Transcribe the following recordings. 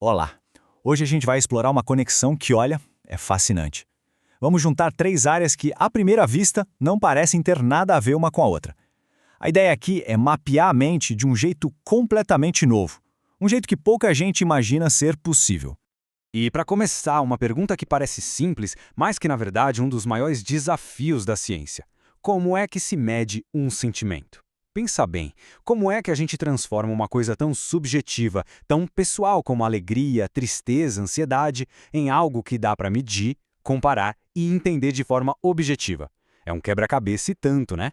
Olá! Hoje a gente vai explorar uma conexão que, olha, é fascinante. Vamos juntar três áreas que, à primeira vista, não parecem ter nada a ver uma com a outra. A ideia aqui é mapear a mente de um jeito completamente novo. Um jeito que pouca gente imagina ser possível. E para começar, uma pergunta que parece simples, mas que na verdade é um dos maiores desafios da ciência. Como é que se mede um sentimento? Pensa bem, como é que a gente transforma uma coisa tão subjetiva, tão pessoal como alegria, tristeza, ansiedade, em algo que dá para medir, comparar e entender de forma objetiva? É um quebra-cabeça e tanto, né?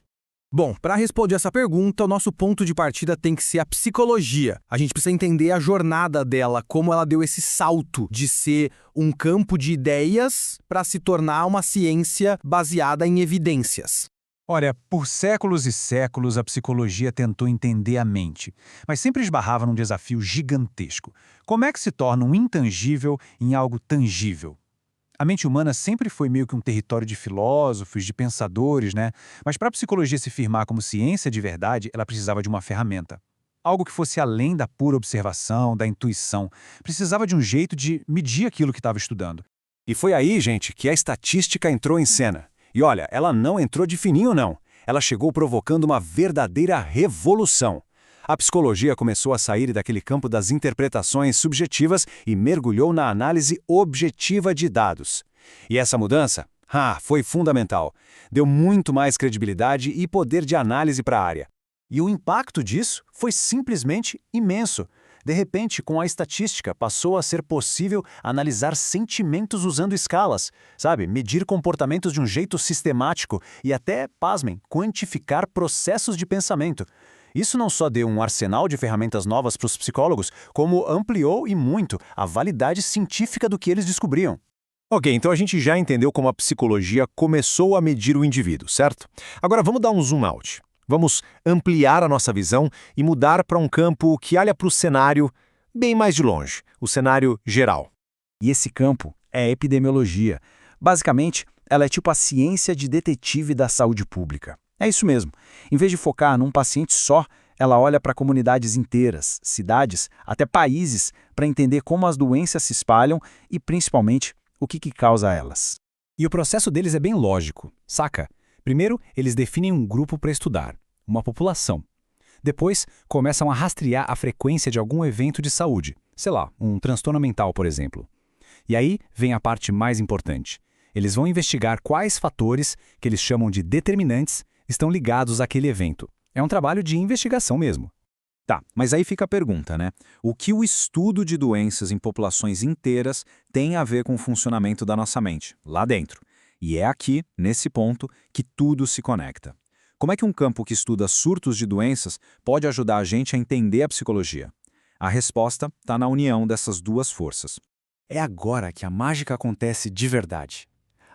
Bom, para responder essa pergunta, o nosso ponto de partida tem que ser a psicologia. A gente precisa entender a jornada dela, como ela deu esse salto de ser um campo de ideias para se tornar uma ciência baseada em evidências. Olha, por séculos e séculos a psicologia tentou entender a mente, mas sempre esbarrava num desafio gigantesco. Como é que se torna um intangível em algo tangível? A mente humana sempre foi meio que um território de filósofos, de pensadores, né? Mas para a psicologia se firmar como ciência de verdade, ela precisava de uma ferramenta. Algo que fosse além da pura observação, da intuição. Precisava de um jeito de medir aquilo que estava estudando. E foi aí, gente, que a estatística entrou em cena. E olha, ela não entrou de fininho, não. Ela chegou provocando uma verdadeira revolução. A psicologia começou a sair daquele campo das interpretações subjetivas e mergulhou na análise objetiva de dados. E essa mudança? Foi fundamental. Deu muito mais credibilidade e poder de análise para a área. E o impacto disso foi simplesmente imenso. De repente, com a estatística, passou a ser possível analisar sentimentos usando escalas, sabe? Medir comportamentos de um jeito sistemático e até, pasmem, quantificar processos de pensamento. Isso não só deu um arsenal de ferramentas novas para os psicólogos, como ampliou e muito a validade científica do que eles descobriam. Ok, então a gente já entendeu como a psicologia começou a medir o indivíduo, certo? Agora vamos dar um zoom out. Vamos ampliar a nossa visão e mudar para um campo que olha para o cenário bem mais de longe, o cenário geral. E esse campo é a epidemiologia. Basicamente, ela é tipo a ciência de detetive da saúde pública. É isso mesmo. Em vez de focar num paciente só, ela olha para comunidades inteiras, cidades, até países, para entender como as doenças se espalham e, principalmente, o que causa elas. E o processo deles é bem lógico, saca? Primeiro, eles definem um grupo para estudar, uma população. Depois, começam a rastrear a frequência de algum evento de saúde, sei lá, um transtorno mental, por exemplo. E aí vem a parte mais importante. Eles vão investigar quais fatores, que eles chamam de determinantes, estão ligados àquele evento. É um trabalho de investigação mesmo. Tá, mas aí fica a pergunta, né? O que o estudo de doenças em populações inteiras tem a ver com o funcionamento da nossa mente, lá dentro? E é aqui, nesse ponto, que tudo se conecta. Como é que um campo que estuda surtos de doenças pode ajudar a gente a entender a psicologia? A resposta está na união dessas duas forças. É agora que a mágica acontece de verdade.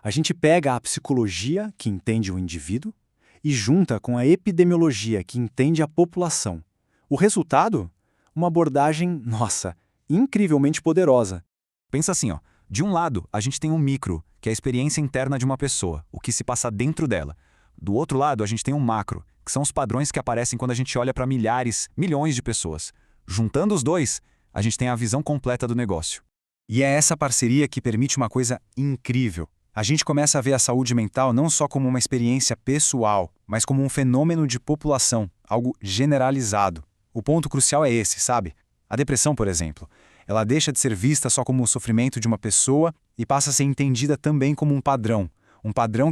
A gente pega a psicologia, que entende o indivíduo, e junta com a epidemiologia, que entende a população. O resultado? Uma abordagem, nossa, incrivelmente poderosa. Pensa assim, de um lado, a gente tem um micro, que é a experiência interna de uma pessoa, o que se passa dentro dela. Do outro lado, a gente tem um macro, que são os padrões que aparecem quando a gente olha para milhares, milhões de pessoas. Juntando os dois, a gente tem a visão completa do negócio. E é essa parceria que permite uma coisa incrível. A gente começa a ver a saúde mental não só como uma experiência pessoal, mas como um fenômeno de população, algo generalizado. O ponto crucial é esse, sabe? A depressão, por exemplo, ela deixa de ser vista só como o sofrimento de uma pessoa e passa a ser entendida também como um padrão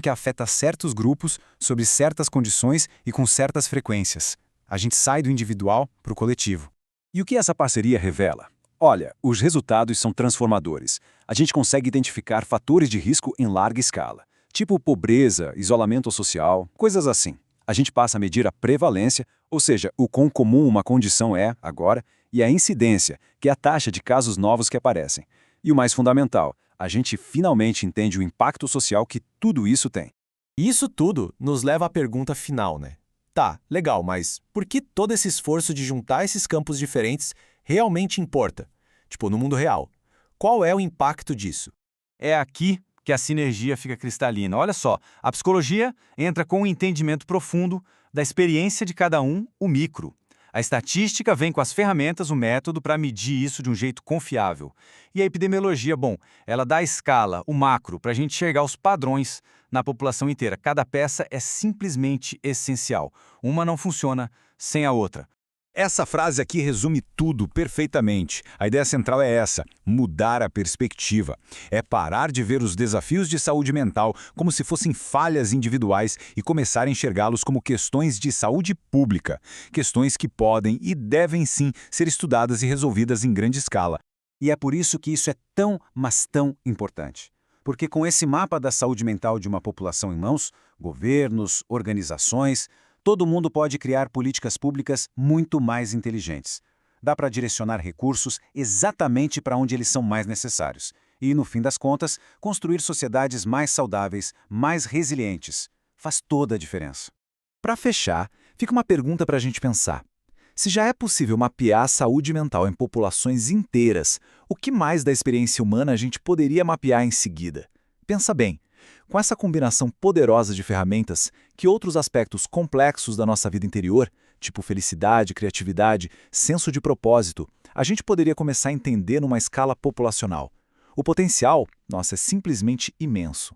que afeta certos grupos, sob certas condições e com certas frequências. A gente sai do individual para o coletivo. E o que essa parceria revela? Olha, os resultados são transformadores. A gente consegue identificar fatores de risco em larga escala, tipo pobreza, isolamento social, coisas assim. A gente passa a medir a prevalência, ou seja, o quão comum uma condição é, agora, e a incidência, que é a taxa de casos novos que aparecem. E o mais fundamental, a gente finalmente entende o impacto social que tudo isso tem. Isso tudo nos leva à pergunta final, né? Tá, legal, mas por que todo esse esforço de juntar esses campos diferentes realmente importa? Tipo, no mundo real. Qual é o impacto disso? É aqui que a sinergia fica cristalina. Olha só, a psicologia entra com um entendimento profundo da experiência de cada um, o micro. A estatística vem com as ferramentas, o método para medir isso de um jeito confiável. E a epidemiologia, bom, ela dá a escala, o macro, para a gente enxergar os padrões na população inteira. Cada peça é simplesmente essencial. Uma não funciona sem a outra. Essa frase aqui resume tudo perfeitamente. A ideia central é essa: mudar a perspectiva. É parar de ver os desafios de saúde mental como se fossem falhas individuais e começar a enxergá-los como questões de saúde pública. Questões que podem e devem sim ser estudadas e resolvidas em grande escala. E é por isso que isso é tão, mas tão importante. Porque com esse mapa da saúde mental de uma população em mãos, governos, organizações, todo mundo pode criar políticas públicas muito mais inteligentes. Dá para direcionar recursos exatamente para onde eles são mais necessários. E, no fim das contas, construir sociedades mais saudáveis, mais resilientes. Faz toda a diferença. Para fechar, fica uma pergunta para a gente pensar. Se já é possível mapear a saúde mental em populações inteiras, o que mais da experiência humana a gente poderia mapear em seguida? Pensa bem. Com essa combinação poderosa de ferramentas, que outros aspectos complexos da nossa vida interior, tipo felicidade, criatividade, senso de propósito, a gente poderia começar a entender numa escala populacional? O potencial, nossa, é simplesmente imenso.